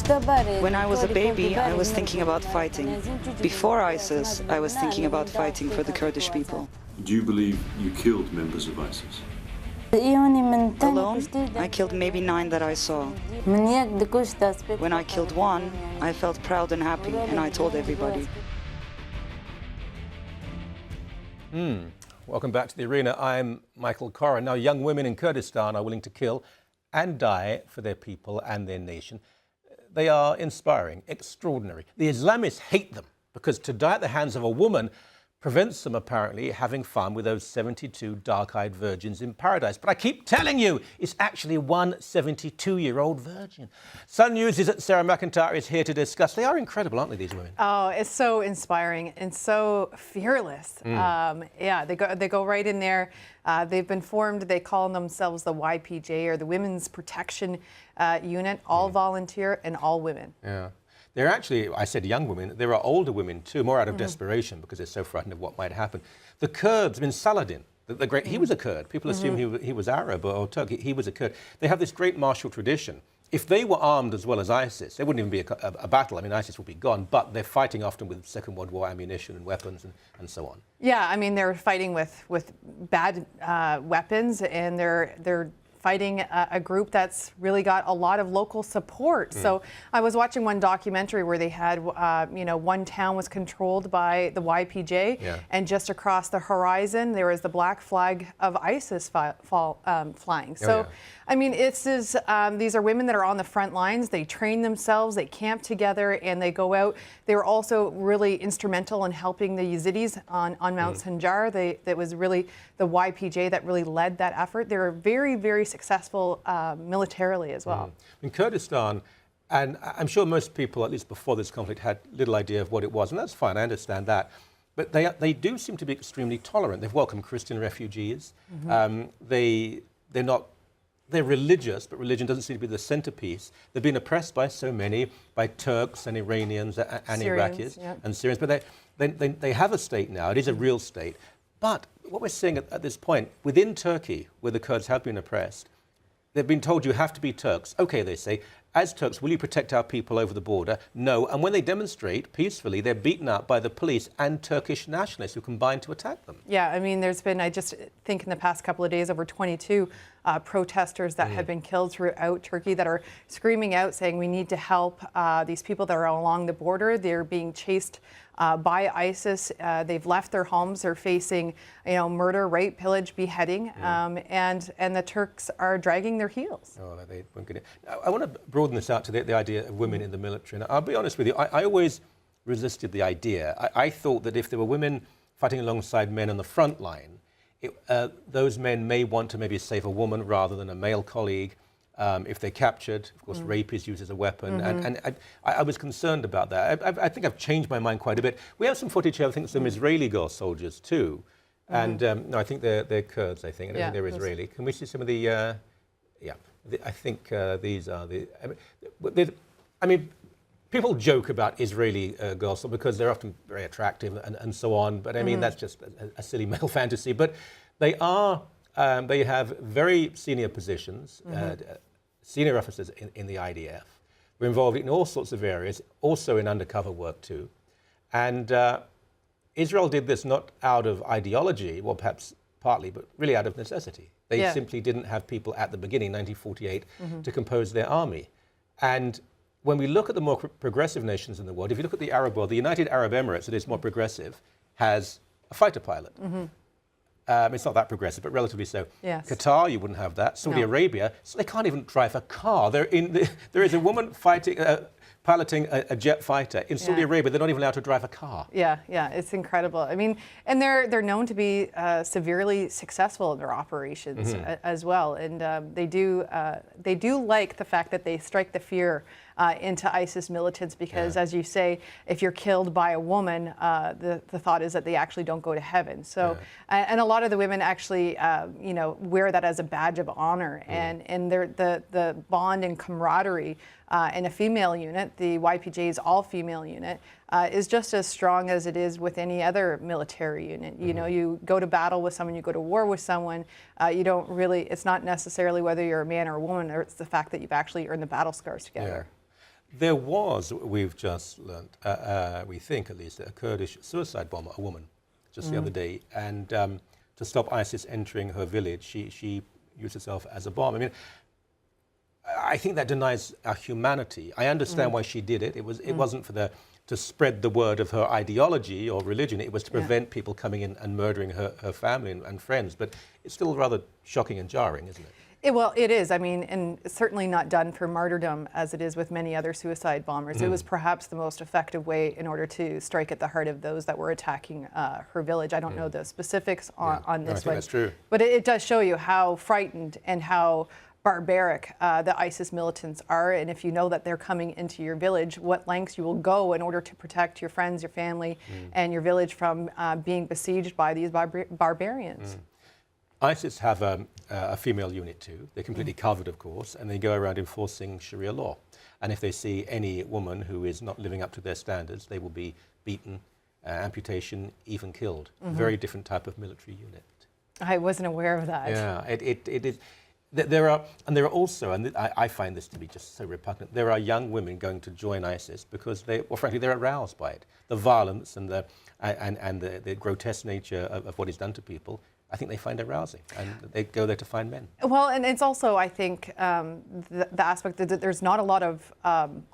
When I was a baby, I was thinking about fighting. Before ISIS, I was thinking about fighting for the Kurdish people. Do you believe you killed members of ISIS? Alone, I killed maybe 9 that I saw. When I killed one, I felt proud and happy, and I told everybody. Welcome back to the arena. I'm Michael Corrin. Now, young women in Kurdistan are willing to kill and die for their people and their nation. They are inspiring, extraordinary. The Islamists hate them because to die at the hands of a woman prevents them apparently having fun with those 72 dark-eyed virgins in paradise. But I keep telling you, it's actually one 72-year-old virgin. Sun News' Sarah McIntyre is here to discuss. They are incredible, aren't they, these women? Oh, it's so inspiring and so fearless. Yeah, they go right in there. They've been formed, they call themselves the YPJ, or the Women's Protection Unit, all volunteer and all women. Yeah. They're actually, I said young women, there are older women too, more out of desperation because they're so frightened of what might happen. The Kurds, I mean, Saladin, the great, he was a Kurd. People assume he was Arab or Turk. He was a Kurd. They have this great martial tradition. If they were armed as well as ISIS, there wouldn't even be a battle. I mean, ISIS would be gone, but they're fighting often with Second World War ammunition and weapons and so on. Yeah, I mean, they're fighting with bad weapons, and they're fighting a group that's really got a lot of local support. So I was watching one documentary where they had, one town was controlled by the YPJ, and just across the horizon there was the black flag of ISIS flying. So, I mean, these are women that are on the front lines. They train themselves, they camp together, and they go out. They were also really instrumental in helping the Yazidis on Mount Sinjar. That was really the YPJ that really led that effort. They were very, very successful militarily as well. In Kurdistan, and I'm sure most people, at least before this conflict, had little idea of what it was, and that's fine, I understand that. But they do seem to be extremely tolerant. They've welcomed Christian refugees. They're religious, but religion doesn't seem to be the centerpiece. They've been oppressed by so many, by Turks and Iranians and Iraqis and Syrians. But they have a state now. It is a real state. But what we're seeing at this point, within Turkey, where the Kurds have been oppressed, they've been told you have to be Turks. Okay, they say, as Turks, will you protect our people over the border? No. And when they demonstrate peacefully, they're beaten up by the police and Turkish nationalists who combine to attack them. Yeah, I mean, there's been, I just think in the past couple of days, over 22 protesters that have been killed throughout Turkey that are screaming out saying we need to help these people that are along the border. They're being chased by ISIS. They've left their homes. They're facing, murder, rape, pillage, beheading, and the Turks are dragging their heels. Oh, they won't get it. I want to broaden this out to the idea of women in the military. And I'll be honest with you, I always resisted the idea. I thought that if there were women fighting alongside men on the front line, those men may want to maybe save a woman rather than a male colleague. If they're captured, of course, rape is used as a weapon, and I was concerned about that. I think I've changed my mind quite a bit. We have some footage here, I think, some Israeli girl soldiers too, and no, I think they're Kurds. I think, they're Israeli. Can we see some of the? I think these are the. I mean, people joke about Israeli girls because they're often very attractive and so on. But I mean, that's just a silly male fantasy. But they are. They have very senior positions, senior officers in the IDF. We're involved in all sorts of areas, also in undercover work too. And Israel did this not out of ideology, well, perhaps partly, but really out of necessity. They simply didn't have people at the beginning, 1948, to compose their army. And when we look at the more progressive nations in the world, if you look at the Arab world, the United Arab Emirates, that is more progressive, has a fighter pilot. It's not that progressive, but relatively so. Yes. Qatar, you wouldn't have that. Saudi Arabia, so they can't even drive a car. There is a woman piloting a jet fighter. In Saudi Arabia, they're not even allowed to drive a car. Yeah, it's incredible. I mean, and they're known to be severely successful in their operations as well. And they do like the fact that they strike the fear into ISIS militants because, as you say, if you're killed by a woman, the thought is that they actually don't go to heaven. So, and a lot of the women actually, wear that as a badge of honor, and the bond and camaraderie in a female unit, the YPJ's all-female unit, is just as strong as it is with any other military unit. You know, you go to battle with someone, you go to war with someone, you don't really, it's not necessarily whether you're a man or a woman, or it's the fact that you've actually earned the battle scars together. There was, we've just learnt, we think at least, a Kurdish suicide bomber, a woman, just the other day. And to stop ISIS entering her village, she used herself as a bomb. I mean, I think that denies our humanity. I understand why she did it. It wasn't for to spread the word of her ideology or religion. It was to prevent people coming in and murdering her family and friends. But it's still rather shocking and jarring, isn't it? Well, it is. I mean, and certainly not done for martyrdom as it is with many other suicide bombers. It was perhaps the most effective way in order to strike at the heart of those that were attacking her village. I don't know the specifics on this I think that's true. But it does show you how frightened and how barbaric the ISIS militants are. And if you know that they're coming into your village, what lengths you will go in order to protect your friends, your family, and your village from being besieged by these barbarians. ISIS have a female unit too. They're completely covered, of course, and they go around enforcing Sharia law. And if they see any woman who is not living up to their standards, they will be beaten, amputation, even killed. Very different type of military unit. I wasn't aware of that. Yeah, it is. There are also, and I find this to be just so repugnant, there are young women going to join ISIS because frankly, they're aroused by it. The violence and the grotesque nature of what is done to people, I think they find arousing, and they go there to find men. Well, and it's also, I think, the aspect that there's not a lot of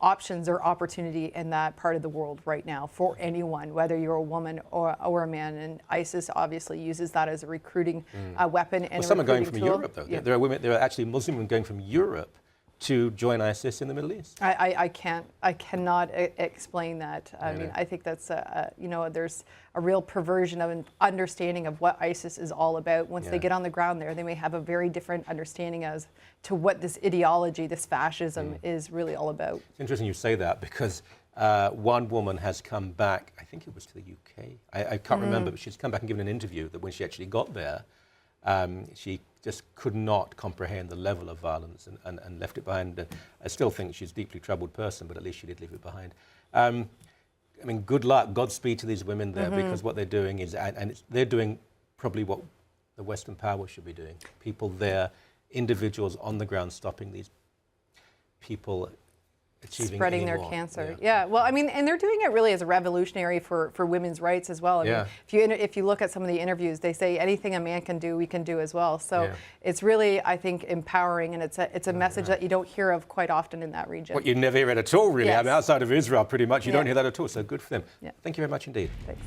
options or opportunity in that part of the world right now for anyone, whether you're a woman or a man. And ISIS obviously uses that as a recruiting weapon and some are going from tool. Europe, though. Yeah. There are actually Muslim women going from Europe to join ISIS in the Middle East. I cannot explain that. I mean, I think that's there's a real perversion of an understanding of what ISIS is all about. Once they get on the ground there, they may have a very different understanding as to what this ideology, this fascism is really all about. It's interesting you say that because one woman has come back, I think it was to the UK. I can't remember, but she's come back and given an interview that when she actually got there, she just could not comprehend the level of violence and left it behind. I still think she's a deeply troubled person, but at least she did leave it behind. I mean, good luck, Godspeed to these women there, because what they're doing is, they're doing probably what the Western power should be doing. People there, individuals on the ground, stopping these people achieving spreading their cancer. Yeah. Well, I mean, and they're doing it really as a revolutionary for women's rights as well. I mean, if you look at some of the interviews, they say anything a man can do, we can do as well. So it's really, I think, empowering, and it's a message that you don't hear of quite often in that region. What you never hear it at all, really. I mean, outside of Israel, pretty much, you don't hear that at all. So good for them. Thank you very much indeed. Thanks.